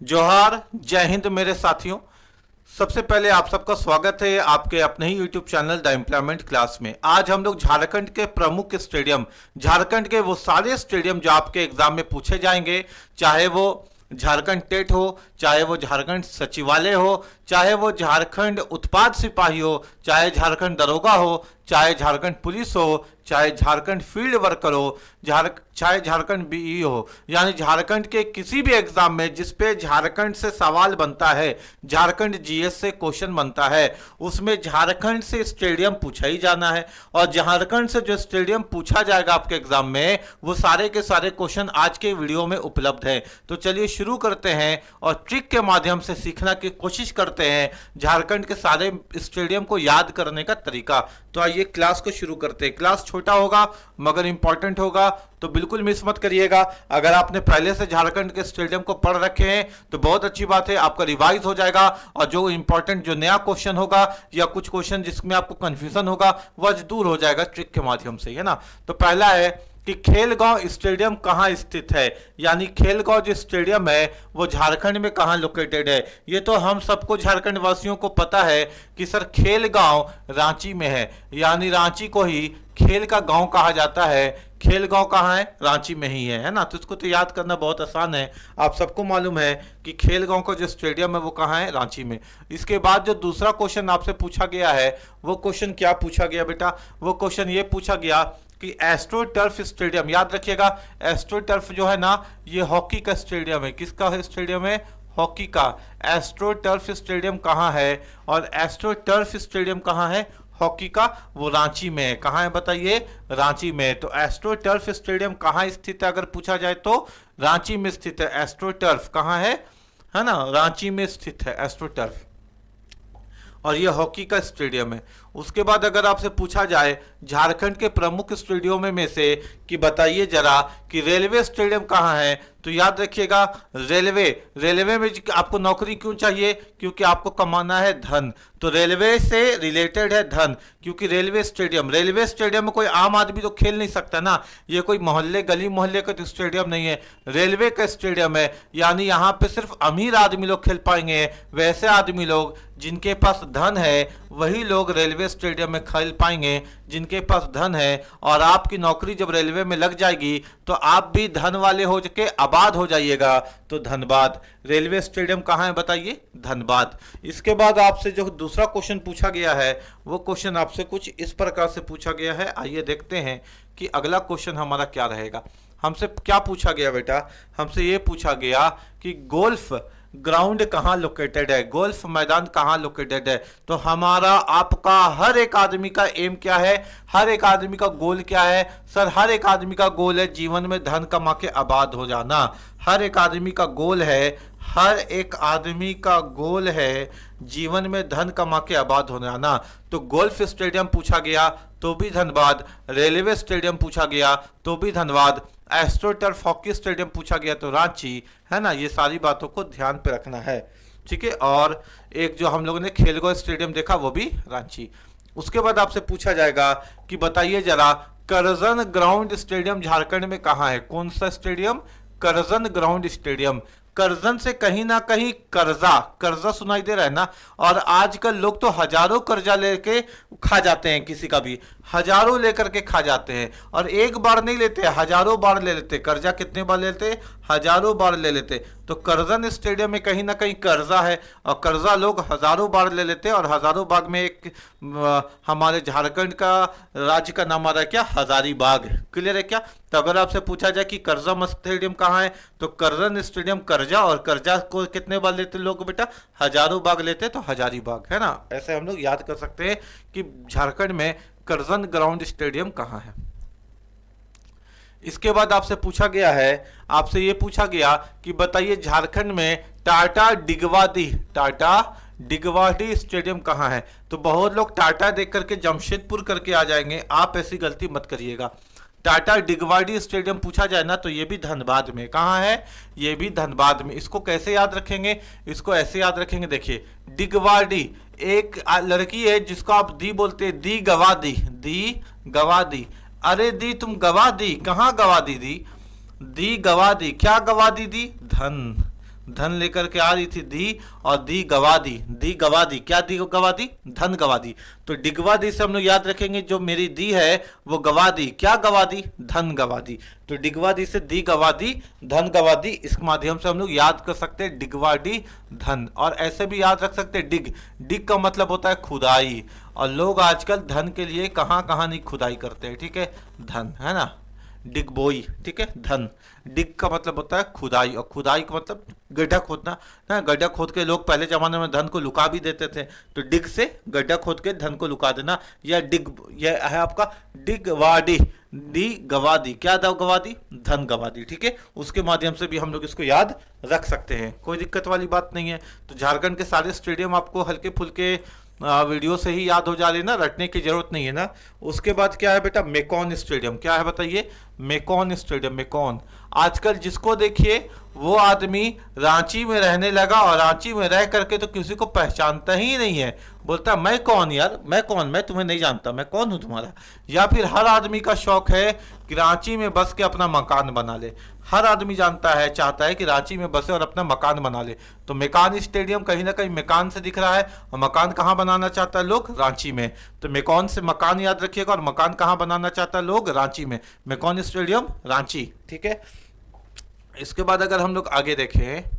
जोहार, जय हिंद मेरे साथियों। सबसे पहले आप सबका स्वागत है आपके अपने ही YouTube channel the employment class में। आज हम लोग झारखंड के प्रमुख स्टेडियम, झारखंड के वो सारे स्टेडियम जो आपके एग्जाम में पूछे जाएंगे, चाहे वो झारखंड टेट हो, चाहे वो झारखंड सचिवालय हो, चाहे वो झारखंड उत्पाद सिपाही हो, चाहे झारखंड दरोगा हो, चाहे झारखंड पुलिस हो, चाहे झारखंड फील्ड वर्कर हो, चाहे झारखंड बीई हो, यानी झारखंड के किसी भी एग्जाम में जिस पे झारखंड से सवाल बनता है, झारखंड जीएस से क्वेश्चन बनता है, उसमें झारखंड से स्टेडियम पूछा ही जाना है। और झारखंड से जो स्टेडियम पूछा जाएगा आपके एग्जाम में, वो सारे के सारे क्वेश्चन आज के वीडियो में उपलब्ध है। तो चलिए शुरू करते हैं और ट्रिक के माध्यम से सीखने की कोशिश करते हैं झारखंड के सारे स्टेडियम को याद करने का तरीका। तो आइए क्लास को शुरू करते हैं। क्लास छोटा होगा मगर इंपॉर्टेंट होगा, तो बिल्कुल मिस मत करिएगा। अगर आपने पहले से झारखंड के स्टेडियम को पढ़ रखे हैं तो बहुत अच्छी बात है, आपका रिवाइज हो जाएगा और जो इंपॉर्टेंट जो नया क्वेश्चन होगा या कुछ क्वेश्चन जिसमें आपको कंफ्यूजन होगा वह दूर हो जाएगा ट्रिक के माध्यम से, है ना। तो पहला है कि खेलगांव स्टेडियम कहाँ स्थित है, यानी खेलगांव जो स्टेडियम है वो झारखंड में कहाँ लोकेटेड है। ये तो हम सबको झारखंड वासियों को पता है कि सर खेलगांव रांची में है, यानी रांची को ही खेल का गांव कहा जाता है। खेलगांव कहाँ है? रांची में ही है ना। तो इसको तो याद करना बहुत आसान है, आप सबको मालूम है कि खेलगांव का जो स्टेडियम है वो कहाँ है? रांची में। इसके बाद जो दूसरा क्वेश्चन आपसे पूछा गया है वो क्वेश्चन क्या पूछा गया बेटा? वो क्वेश्चन ये पूछा गया कि एस्ट्रो टर्फ स्टेडियम, याद रखिएगा एस्ट्रो टर्फ जो है ना ये हॉकी का स्टेडियम है। किसका है स्टेडियम है? हॉकी का। एस्ट्रो टर्फ स्टेडियम कहाँ है? और एस्ट्रो टर्फ स्टेडियम कहाँ है? हॉकी का, वो रांची में है। कहाँ है बताइए? रांची में। तो एस्ट्रो टर्फ स्टेडियम कहाँ स्थित है अगर पूछा जाए तो रांची में स्थित है। एस्ट्रो टर्फ कहाँ है ना? रांची में स्थित है एस्ट्रो टर्फ, और ये हॉकी का स्टेडियम है। उसके बाद अगर आपसे पूछा जाए झारखंड के प्रमुख स्टेडियमों में से कि बताइए जरा कि रेलवे स्टेडियम कहाँ है, तो याद रखिएगा रेलवे में आपको नौकरी क्यों चाहिए? क्योंकि आपको कमाना है धन। तो रेलवे से रिलेटेड है धन, क्योंकि रेलवे स्टेडियम में कोई आम आदमी तो खेल नहीं सकता ना, ये कोई मोहल्ले गली मोहल्ले का तो स्टेडियम नहीं है, रेलवे का स्टेडियम है। यानी यहाँ पे सिर्फ अमीर आदमी लोग खेल पाएंगे, वैसे आदमी लोग जिनके पास धन है वही लोग रेलवे स्टेडियम में खेल पाएंगे, जिनके पास धन है। और आपकी नौकरी जब रेलवे में लग जाएगी तो आप भी धन वाले हो के आबाद हो जाइएगा। तो धनबाद रेलवे स्टेडियम कहाँ है बताइए? धनबाद। इसके बाद आपसे जो दूसरा क्वेश्चन पूछा गया है वो क्वेश्चन आपसे कुछ इस प्रकार से पूछा गया है। आइए देखते हैं कि अगला क्वेश्चन हमारा क्या रहेगा। हमसे क्या पूछा गया बेटा? हमसे ये पूछा गया कि गोल्फ ग्राउंड कहाँ लोकेटेड है, गोल्फ मैदान कहाँ लोकेटेड है। तो हमारा आपका हर एक आदमी का एम क्या है, हर एक आदमी का गोल क्या है? सर हर एक आदमी का गोल है जीवन में धन कमा के आबाद हो जाना। हर एक आदमी का गोल है, हर एक आदमी का गोल है जीवन में धन कमा के आबाद हो जाना। तो गोल्फ स्टेडियम पूछा गया तो भी धनबाद, रेलवे स्टेडियम पूछा गया तो भी Dhanbad, astro turf hockey stadium पूछा गया तो रांची, है ना। ये सारी बातों को ध्यान पे रखना है, ठीक है। और एक जो हम लोगों ने खेलगांव स्टेडियम देखा वो भी रांची। उसके बाद आपसे पूछा जाएगा कि बताइए जरा करजन ग्राउंड स्टेडियम झारखंड में कहाँ है? कौन सा stadium? Karjan ground stadium. Karjan से कहीं ना कहीं कर्जा सुनाई दे रहा है ना। और आजकल लोग तो हजारों कर्जा लेके खा जाते हैं, किसी का भी हजारों लेकर के खा जाते हैं, और एक बार नहीं लेते, हजारों बार ले लेते। कर्जा कितने बार लेते? हजारों बार ले लेते। तो करजन स्टेडियम में कहीं ना कहीं कर्जा है, और कर्जा लोग हजारों बार ले लेते हैं। और हजारों बाग में एक हमारे झारखंड का राज्य का नाम आ रहा है क्या? हजारीबाग। क्लियर है क्या? तो अगर आपसे पूछा जाए कि करजम स्टेडियम कहाँ है तो करजन स्टेडियम कर्जा, और कर्जा को कितने बार लेते लोग बेटा? हजारों बाग लेते, तो हजारीबाग, है ना। ऐसे हम लोग याद कर सकते हैं कि झारखंड में करजन ग्राउंड स्टेडियम कहाँ है। इसके बाद आपसे पूछा गया है, आपसे ये पूछा गया कि बताइए झारखंड में टाटा डिगवाडी स्टेडियम कहाँ है। तो बहुत लोग टाटा देख करके जमशेदपुर करके आ जाएंगे, आप ऐसी गलती मत करिएगा। टाटा डिगवाडी स्टेडियम पूछा जाए ना तो ये भी धनबाद में। कहाँ है? ये भी धनबाद में। इसको कैसे याद रखेंगे? इसको ऐसे याद रखेंगे, देखिए डिगवाडी, एक लड़की है जिसको आप दी बोलते हैं, दी गवा दी। अरे दी तुम गवा दी, कहाँ गवा दी? दी गवा दी, क्या गवा दी? दी धन। धन लेकर के आ रही थी दी, और दी गवा दी, क्या दी गवा दी, धन गवा दी। तो डिगवा दी से हम लोग याद रखेंगे जो मेरी दी है वो गवा दी, क्या गवा दी, धन गवा दी। तो डिगवा दी से दी गवा दी, धन गवा दी, इस माध्यम से हम लोग याद कर सकते हैं डिगवा डी धन। और ऐसे भी याद रख सकते हैं डिग का मतलब होता है खुदाई, और लोग आजकल धन के लिए कहाँ कहाँ नहीं खुदाई करते हैं, ठीक है, धन है ना, डिग बोई, ठीक है, धन। डिग का मतलब होता है खुदाई, और खुदाई का मतलब गड्ढा खोदना ना, गड्ढा खोद के लोग पहले जमाने में धन को लुका भी देते थे, तो डिग से गड्ढा खोद के धन को लुका देना, या डिग, यह है आपका डिगवाडी, दी गवा दी, क्या गवा दी, धन गवा दी, ठीक है। उसके माध्यम से भी हम लोग इसको याद रख सकते हैं, कोई दिक्कत वाली बात नहीं है। तो झारखंड के सारे स्टेडियम आपको हल्के फुल्के वीडियो से ही याद हो जा रही है ना, रटने की जरूरत नहीं है ना। उसके बाद क्या है बेटा, मेकॉन स्टेडियम, क्या है बताइए, मेकॉन स्टेडियम। मेकॉन आजकल जिसको देखिए वो आदमी रांची में रहने लगा, और रांची में रह करके तो किसी को पहचानता ही नहीं है, बोलता मैं कौन यार, मैं कौन, मैं तुम्हें नहीं जानता, मैं कौन हूं तुम्हारा। या फिर हर आदमी का शौक है कि रांची में बस के अपना मकान बना ले, हर आदमी जानता है, चाहता है कि रांची में बसे और अपना मकान बना ले। तो मेकान स्टेडियम कहीं ना कहीं मेकान से दिख रहा है, और मकान कहाँ बनाना चाहता है लोग, रांची में। तो मेकॉन से मकान याद रखिएगा, और मकान कहाँ बनाना चाहता है लोग, रांची में। मेकॉन स्टेडियम रांची, ठीक है। इसके बाद अगर हम लोग आगे देखें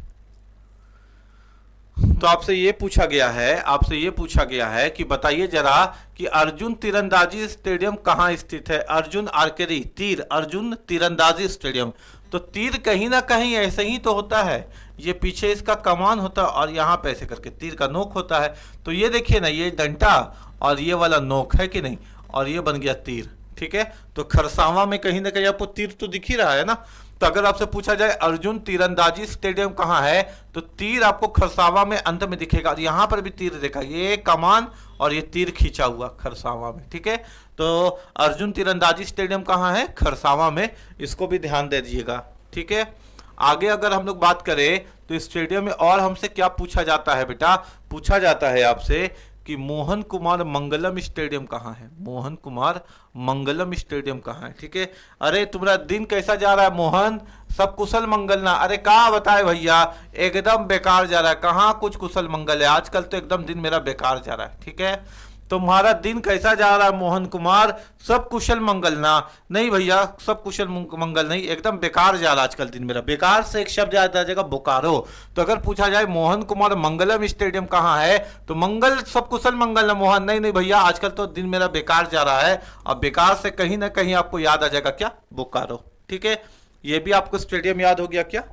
तो आपसे ये पूछा गया है कि बताइए जरा कि अर्जुन तीरंदाजी स्टेडियम कहाँ स्थित है। अर्जुन आर्चरी, तीर, अर्जुन तीरंदाजी स्टेडियम। तो तीर कहीं ना कहीं ऐसे ही तो होता है, ये पीछे इसका कमान होता है, और यहाँ पे ऐसे करके तीर का नोक होता है। तो ये देखिए ना, ये डंटा और ये वाला नोक है कि नहीं, और ये बन गया तीर, ठीक है। तो खरसावां में कहीं ना कहीं आपको तीर तो दिख ही रहा है ना। तो अगर आपसे पूछा जाए अर्जुन तीरंदाजी स्टेडियम कहाँ है, तो तीर आपको खरसावां में अंत में दिखेगा, और यहाँ पर भी तीर देखा, ये कमान और ये तीर खींचा हुआ खरसावां में, ठीक है। तो अर्जुन तीरंदाजी स्टेडियम कहाँ है, खरसावां में, इसको भी ध्यान दे दीजिएगा, ठीक है। आगे अगर हम लोग बात करें तो स्टेडियम में और हमसे क्या पूछा जाता है बेटा, पूछा जाता है आपसे कि मोहन कुमार मंगलम स्टेडियम कहाँ है, मोहन कुमार मंगलम स्टेडियम कहाँ है, ठीक है। अरे तुम्हारा दिन कैसा जा रहा है मोहन, सब कुशल मंगल ना, अरे कहाँ बताए भैया, एकदम बेकार जा रहा है, कहाँ कुछ कुशल मंगल है, आजकल तो एकदम दिन मेरा बेकार जा रहा है, ठीक है। तुम्हारा दिन कैसा जा रहा है मोहन कुमार, सब कुशल मंगल ना, नहीं भैया सब कुशल मंगल नहीं, एकदम बेकार जा रहा है आजकल दिन मेरा। बेकार से एक शब्द याद आ जाएगा, बोकारो। तो अगर पूछा जाए मोहन कुमार मंगलम स्टेडियम कहाँ है, तो मंगल सब कुशल मंगल ना मोहन, नहीं नहीं भैया आजकल तो दिन मेरा बेकार जा रहा है। और बेकार से कहीं ना कहीं आपको याद आ जाएगा क्या, बोकारो, ठीक है। ये भी आपको स्टेडियम याद हो गया क्या।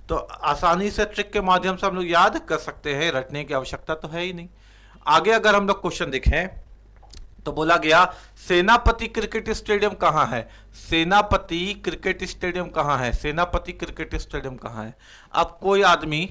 तो आसानी से ट्रिक के माध्यम से हम लोग याद कर सकते हैं, रटने की आवश्यकता तो है ही नहीं। आगे अगर हम लोग क्वेश्चन देखें तो बोला गया सेनापति क्रिकेट स्टेडियम कहाँ है, सेनापति क्रिकेट स्टेडियम कहाँ है, सेनापति क्रिकेट स्टेडियम कहाँ है। अब कोई आदमी,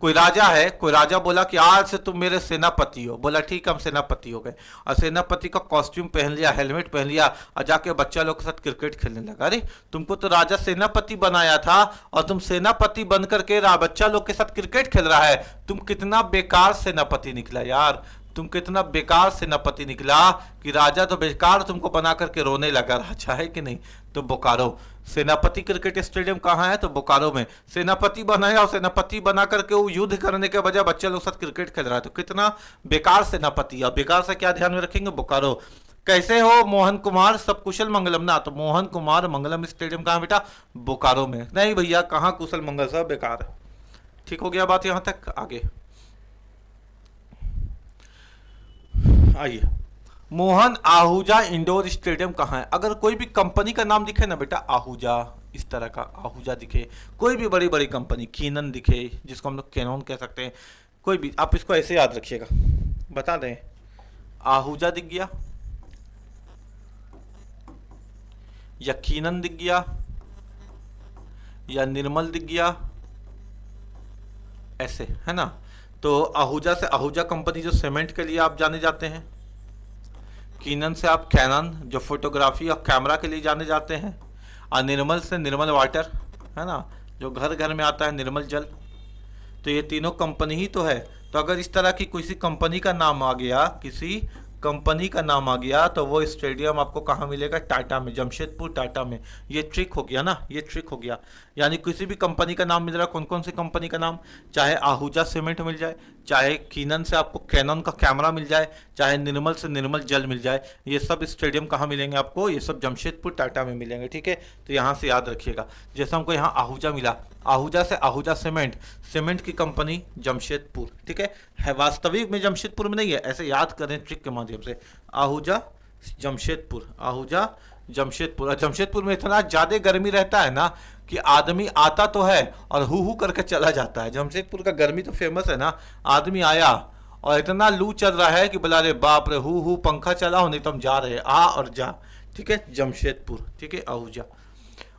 कोई राजा है, कोई राजा बोला कि आज से तुम मेरे सेनापति हो, बोला ठीक हम सेनापति हो गए, और सेनापति का कॉस्ट्यूम पहन लिया, हेलमेट पहन लिया, और जाके बच्चा लोग के साथ क्रिकेट खेलने लगा। अरे तुमको तो राजा सेनापति बनाया था, और तुम सेनापति बन करके बच्चा लोग के साथ क्रिकेट खेल रहा है, तुम कितना बेकार सेनापति निकला यार, तुम कितना बेकार सेनापति निकला कि राजा तो बेकार तुमको बना करके रोने लगा, राजा है कि नहीं। तो बोकारो, सेनापति क्रिकेट स्टेडियम कहाँ है, तो बोकारो में। सेनापति बनाया और सेनापति बना करके वो युद्ध करने के बजाय बच्चे लोग साथ क्रिकेट खेल रहा है, तो कितना बेकार सेनापति। और बेकार से क्या ध्यान में रखेंगे, बोकारो। कैसे हो मोहन कुमार, सब कुशल मंगलम ना, तो मोहन कुमार मंगलम स्टेडियम कहाँ बेटा, बोकारो में। नहीं भैया कहाँ कुशल मंगल, सब बेकार है। ठीक हो गया बात यहां तक। आगे आइए, मोहन आहूजा इंडोर स्टेडियम कहाँ है। अगर कोई भी कंपनी का नाम दिखे ना बेटा, आहूजा, इस तरह का आहूजा दिखे, कोई भी बड़ी बड़ी कंपनी, कीनन दिखे जिसको हम लोग कैनन कह सकते हैं, कोई भी, आप इसको ऐसे याद रखिएगा, बता दें। आहूजा दिख गया, या कीनन दिख गया, या निर्मल दिख गया, ऐसे है ना। तो आहूजा से आहूजा कंपनी जो सीमेंट के लिए आप जाने जाते हैं, कीनन से आप कैनन जो फोटोग्राफी और कैमरा के लिए जाने जाते हैं, और निर्मल से निर्मल वाटर है ना, जो घर घर में आता है निर्मल जल। तो ये तीनों कंपनी ही तो है। तो अगर इस तरह की किसी कंपनी का नाम आ गया, किसी कंपनी का नाम आ गया तो वो स्टेडियम आपको कहाँ मिलेगा, टाटा में, जमशेदपुर टाटा में। ये ट्रिक हो गया ना, ये ट्रिक हो गया। यानी किसी भी कंपनी का नाम मिल रहा है, कौन कौन सी कंपनी का नाम, चाहे आहूजा सीमेंट मिल जाए, चाहे कीनन से आपको कैनन का कैमरा मिल जाए, चाहे निर्मल से निर्मल जल मिल जाए, ये सब स्टेडियम कहाँ मिलेंगे आपको, ये सब जमशेदपुर टाटा में मिलेंगे। ठीक है, तो यहाँ से याद रखिएगा। जैसे हमको यहाँ आहूजा मिला, आहूजा से आहूजा सीमेंट, सीमेंट की कंपनी जमशेदपुर। ठीक है वास्तविक में जमशेदपुर में नहीं है, ऐसे याद करें ट्रिक के माध्यम से। आहूजा जमशेदपुर, आहूजा जमशेदपुर। और जमशेदपुर में इतना ज़्यादा गर्मी रहता है ना कि आदमी आता तो है और हु करके चला जाता है। जमशेदपुर का गर्मी तो फेमस है ना, आदमी आया और इतना लू चल रहा है कि बोला रे बाप रे, हु पंखा चला हो, नहीं तो हम जा रहे हैं, आ और जा। ठीक है, जमशेदपुर। ठीक है, आहूजा।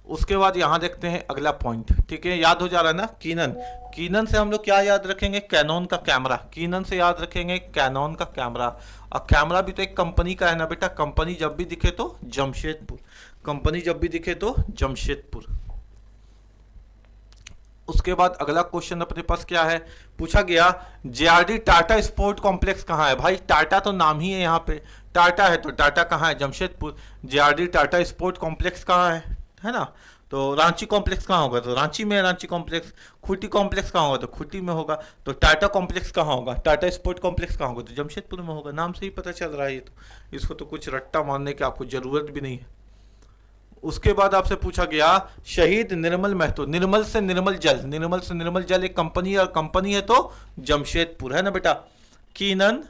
उसके बाद यहाँ देखते हैं अगला पॉइंट। ठीक है, याद हो जा रहा है ना, कीनन। कीनन से हम लोग क्या याद रखेंगे, कैनन का कैमरा। कीनन से याद रखेंगे कैनन का कैमरा। और कैमरा भी तो एक कंपनी का है ना बेटा, कंपनी जब भी दिखे तो जमशेदपुर, कंपनी जब भी दिखे तो जमशेदपुर। उसके बाद अगला क्वेश्चन अपने पास क्या है, पूछा गया जेआरडी टाटा स्पोर्ट कॉम्प्लेक्स कहाँ है। भाई टाटा तो नाम ही है, यहाँ पे टाटा है तो टाटा कहाँ है, Jamshedpur. JRD Tata sport complex कहाँ है ना, तो रांची कॉम्प्लेक्स कहाँ होगा, तो रांची में है रांची कॉम्प्लेक्स। खूंटी कॉम्प्लेक्स कहाँ होगा, तो खूंटी में होगा। तो टाटा कॉम्प्लेक्स कहाँ होगा, टाटा स्पोर्ट कॉम्प्लेक्स कहाँ होगा, तो जमशेदपुर में होगा। नाम से ही पता चल रहा है ये तो, इसको तो कुछ रट्टा मारने की आपको जरूरत भी नहीं है। उसके बाद आपसे पूछा गया शहीद निर्मल महतो, निर्मल से निर्मल जल, निर्मल से निर्मल जल एक कंपनी, और कंपनी है तो जमशेदपुर है ना बेटा। कीनन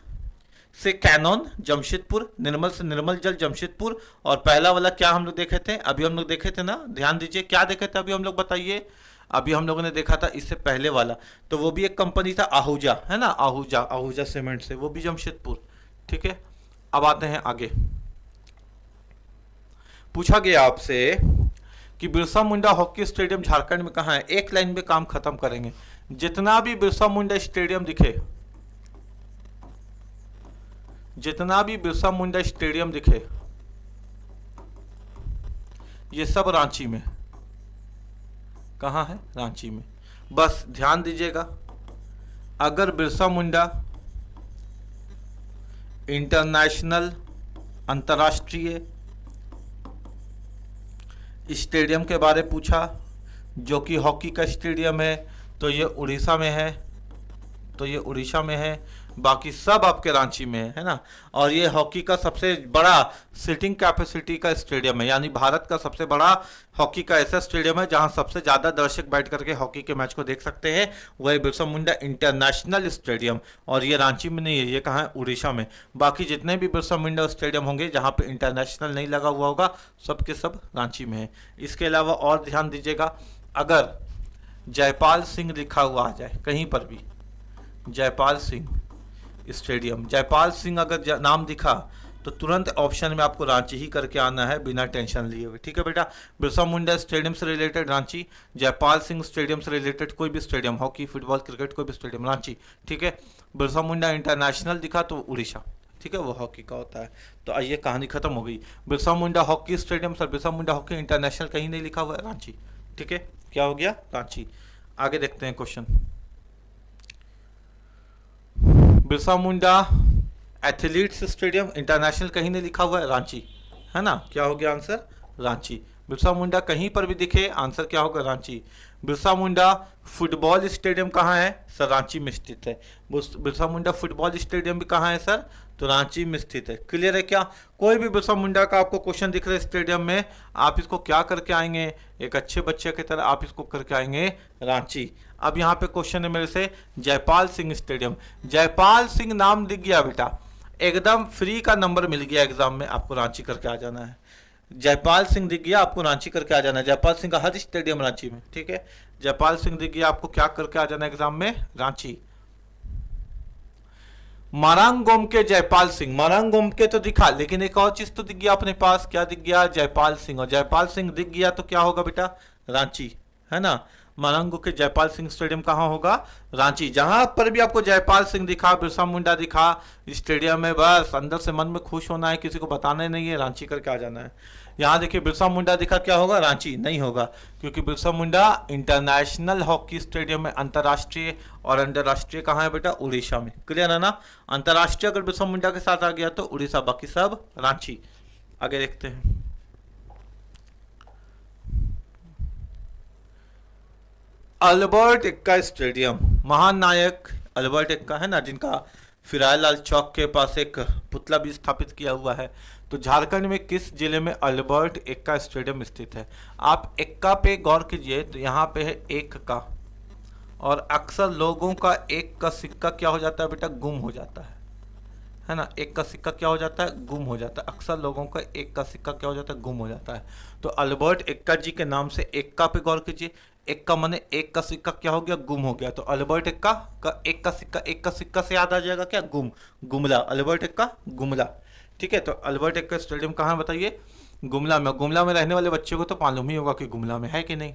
से कैनन जमशेदपुर, निर्मल से निर्मल जल जमशेदपुर। और पहला वाला क्या हम लोग देखे थे, अभी हम लोग देखे थे ना, ध्यान दीजिए क्या देखे थे अभी हम लोग, बताइए। अभी हम लोगों ने देखा था इससे पहले वाला, तो वो भी एक कंपनी था आहूजा है ना, आहूजा, आहूजा सीमेंट से, वो भी जमशेदपुर। ठीक है, अब आते हैं आगे। पूछा गया आपसे कि बिरसा मुंडा हॉकी स्टेडियम झारखंड में कहाँ है। एक लाइन में काम खत्म करेंगे। जितना भी बिरसा मुंडा स्टेडियम दिखे, जितना भी बिरसा मुंडा स्टेडियम दिखे, ये सब रांची में। कहाँ है, रांची में। बस ध्यान दीजिएगा, अगर बिरसा मुंडा इंटरनेशनल, अंतर्राष्ट्रीय स्टेडियम के बारे पूछा, जो कि हॉकी का स्टेडियम है, तो ये उड़ीसा में है, तो ये उड़ीसा में है। बाकी सब आपके रांची में है ना। और ये हॉकी का सबसे बड़ा सीटिंग कैपेसिटी का स्टेडियम है, यानी भारत का सबसे बड़ा हॉकी का ऐसा स्टेडियम है जहां सबसे ज़्यादा दर्शक बैठ करके हॉकी के मैच को देख सकते हैं, वही बिरसा मुंडा इंटरनेशनल स्टेडियम। और ये रांची में नहीं है, ये कहाँ है, उड़ीसा में। बाकी जितने भी बिरसा मुंडा स्टेडियम होंगे जहाँ पे इंटरनेशनल नहीं लगा हुआ होगा, सब के सब रांची में है। इसके अलावा और ध्यान दीजिएगा, अगर जयपाल सिंह लिखा हुआ आ जाए कहीं पर भी, जयपाल सिंह स्टेडियम, जयपाल सिंह अगर नाम दिखा तो तुरंत ऑप्शन में आपको रांची ही करके आना है, बिना टेंशन लिए हुए। ठीक है बेटा, बिरसा मुंडा स्टेडियम से रिलेटेड रांची, जयपाल सिंह स्टेडियम से रिलेटेड कोई भी स्टेडियम, हॉकी, फुटबॉल, क्रिकेट, कोई भी स्टेडियम, रांची। ठीक है, बिरसा मुंडा इंटरनेशनल दिखा तो उड़ीसा। ठीक है, वो हॉकी का होता है। तो आइए, कहानी खत्म हो गई। Birsa Munda hockey stadium sir, Birsa Munda hockey international कहीं नहीं लिखा हुआ है, रांची। ठीक है, क्या हो गया, रांची। आगे देखते हैं question. Birsa Munda athletes stadium international कहीं नहीं लिखा हुआ है, रांची है ना। क्या हो गया आंसर, रांची। बिरसा मुंडा कहीं पर भी दिखे, आंसर क्या होगा, रांची। बिरसा मुंडा फुटबॉल स्टेडियम कहाँ है सर, रांची में स्थित है। बिरसा मुंडा फुटबॉल स्टेडियम भी कहाँ है सर, तो रांची में स्थित है। क्लियर है क्या। कोई भी बिरसा मुंडा का आपको क्वेश्चन दिख रहा है स्टेडियम में, आप इसको क्या करके आएंगे, एक अच्छे बच्चे की तरह आप इसको करके आएंगे रांची। अब यहाँ पे क्वेश्चन है मेरे से, जयपाल सिंह स्टेडियम, जयपाल सिंह नाम दिख गया बेटा, एकदम फ्री का नंबर मिल गया एग्जाम में, आपको रांची करके आ जाना है। जयपाल सिंह दिख गया, आपको रांची करके आ जाना है। जयपाल सिंह का हर स्टेडियम रांची में। ठीक है, जयपाल सिंह दिख गया, आपको क्या करके आ जाना है एग्जाम में, रांची। मारांगोम के जयपाल सिंह, मारांगोम के तो दिखा, लेकिन एक और चीज तो दिख गया अपने पास, क्या दिख गया, जयपाल सिंह। और जयपाल सिंह दिख गया तो क्या होगा बेटा, रांची है ना। मरंगू के जयपाल सिंह स्टेडियम कहाँ होगा? रांची। जहां पर भी आपको जयपाल सिंह दिखा, बिरसा मुंडा दिखा स्टेडियम में, बस अंदर से मन में खुश होना है, किसी को बताना ही नहीं है, रांची करके आ जाना है। यहाँ देखिए बिरसा मुंडा दिखा, क्या होगा? रांची नहीं होगा, क्योंकि Birsa Munda international hockey stadium में अंतर्राष्ट्रीय, और अंतर्राष्ट्रीय कहाँ है बेटा? उड़ीसा में। क्लियर है ना? अंतर्राष्ट्रीय अगर बिरसा मुंडा के साथ आ गया तो उड़ीसा, बाकी सब रांची। आगे देखते हैं। अल्बर्ट एक्का स्टेडियम, महान नायक अल्बर्ट एक्का है ना, जिनका फिरायलाल चौक के पास एक पुतला भी स्थापित किया हुआ है। तो झारखंड में किस जिले में अल्बर्ट एक्का स्टेडियम स्थित है? आप एक्का पे गौर कीजिए, तो यहाँ पे है एक का, और अक्सर लोगों का एक का सिक्का क्या हो जाता है बेटा? गुम हो जाता है ना? एक का सिक्का क्या हो जाता है? गुम हो जाता है। अक्सर लोगों का एक का सिक्का क्या हो जाता है? गुम हो जाता है। तो अल्बर्ट एक्का जी के नाम से एक्का पे गौर कीजिए। एक्का माने एक का सिक्का क्या हो गया? गुम हो गया। तो अल्बर्ट एक्का का एक का सिक्का से याद आ जाएगा क्या? गुमला। अल्बर्ट एक्का गुमला। ठीक है, तो अल्बर्ट एक्का स्टेडियम कहाँ बताइए? गुमला में। गुमला में रहने वाले बच्चों को तो मालूम ही होगा कि गुमला में है कि नहीं।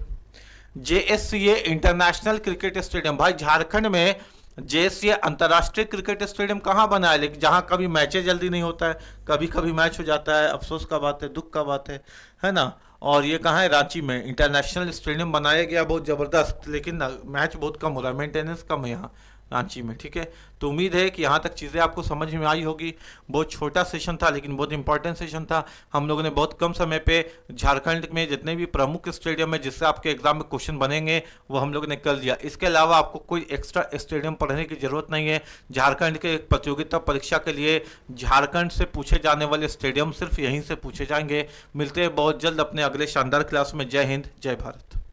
जेएससीए इंटरनेशनल क्रिकेट स्टेडियम, भाई झारखंड में जेएससीए अंतर्राष्ट्रीय क्रिकेट स्टेडियम कहाँ बना है? लेकिन जहाँ कभी मैचें जल्दी नहीं होता है, कभी कभी मैच हो जाता है, अफसोस का बात है, दुख का बात है ना। और ये कहाँ है? रांची में इंटरनेशनल स्टेडियम बनाया गया, बहुत ज़बरदस्त, लेकिन मैच बहुत कम हो रहा है, मेंटेनेंस कम है यहाँ रांची में। ठीक है, तो उम्मीद है कि यहाँ तक चीज़ें आपको समझ में आई होगी। बहुत छोटा सेशन था लेकिन बहुत इंपॉर्टेंट सेशन था। हम लोगों ने बहुत कम समय पे झारखंड में जितने भी प्रमुख स्टेडियम है जिससे आपके एग्जाम में क्वेश्चन बनेंगे वो हम लोगों ने कर दिया। इसके अलावा आपको कोई एक्स्ट्रा स्टेडियम पढ़ने की जरूरत नहीं है। झारखंड के प्रतियोगिता परीक्षा के लिए झारखंड से पूछे जाने वाले स्टेडियम सिर्फ यहीं से पूछे जाएंगे। मिलते हैं बहुत जल्द अपने अगले शानदार क्लास में। जय हिंद, जय भारत।